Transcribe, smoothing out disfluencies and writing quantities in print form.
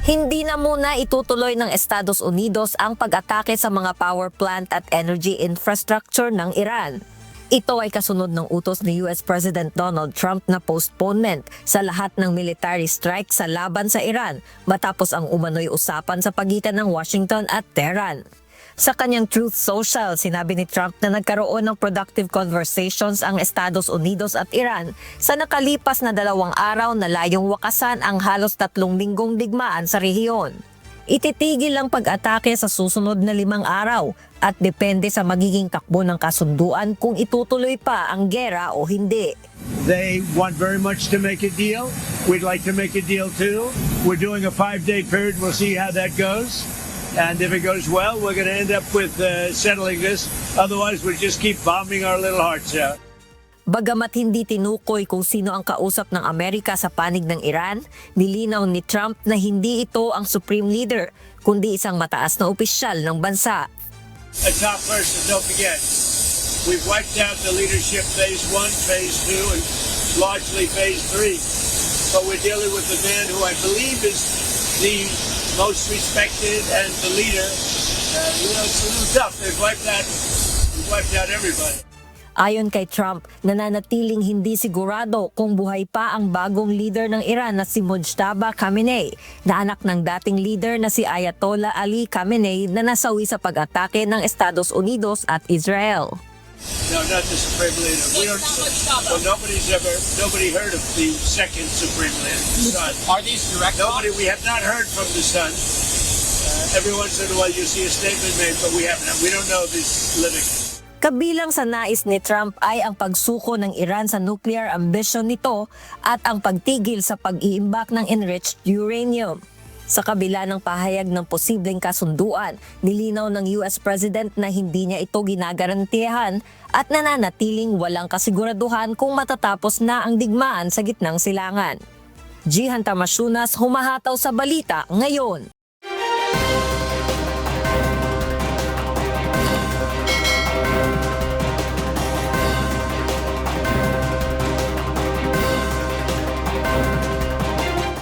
Hindi na muna itutuloy ng Estados Unidos ang pag-atake sa mga power plant at energy infrastructure ng Iran. Ito ay kasunod ng utos ni US President Donald Trump na postponement sa lahat ng military strike sa laban sa Iran matapos ang umano'y usapan sa pagitan ng Washington at Tehran. Sa kanyang Truth Social, sinabi ni Trump na nagkaroon ng productive conversations ang Estados Unidos at Iran sa nakalipas na 2 araw na layong wakasan ang halos 3 linggong digmaan sa rehiyon. Ititigil ang pag-atake sa susunod na 5 araw at depende sa magiging takbo ng kasunduan kung itutuloy pa ang gera o hindi. They want very much to make a deal. We'd like to make a deal too. We're doing a 5-day period. We'll see how that goes. And if it goes well, we're going to end up with settling this. Otherwise, we'll just keep bombing our little hearts out. Bagamat hindi tinukoy kung sino ang kausap ng Amerika sa panig ng Iran, nilinaw ni Trump na hindi ito ang supreme leader, kundi isang mataas na opisyal ng bansa. A top person, don't forget, we've wiped out the leadership phase 1, phase 2, and largely phase 3. But we're dealing with the man who I believe is the most respected and the leader. It's a little tough. We've wiped out everybody. Ayon kay Trump, nananatiling hindi sigurado kung buhay pa ang bagong leader ng Iran na si Mojtaba Khamenei, na anak ng dating leader na si Ayatollah Ali Khamenei na nasawi sa pag-atake ng Estados Unidos at Israel. No, not the supreme leader. Nobody heard of the second supreme leader, the son. Are these direct talks? We have not heard from the son. Every once in a while you see a statement made, but we don't know this living. Kabilang sa nais ni Trump ay ang pagsuko ng Iran sa nuclear ambition nito at ang pagtigil sa pag-iimbak ng enriched uranium. Sa kabila ng pahayag ng posibleng kasunduan, nilinaw ng US President na hindi niya ito ginagarantiyahan at nananatiling walang kasiguraduhan kung matatapos na ang digmaan sa gitnang silangan. Jihan Tamasunas, humahataw sa balita ngayon.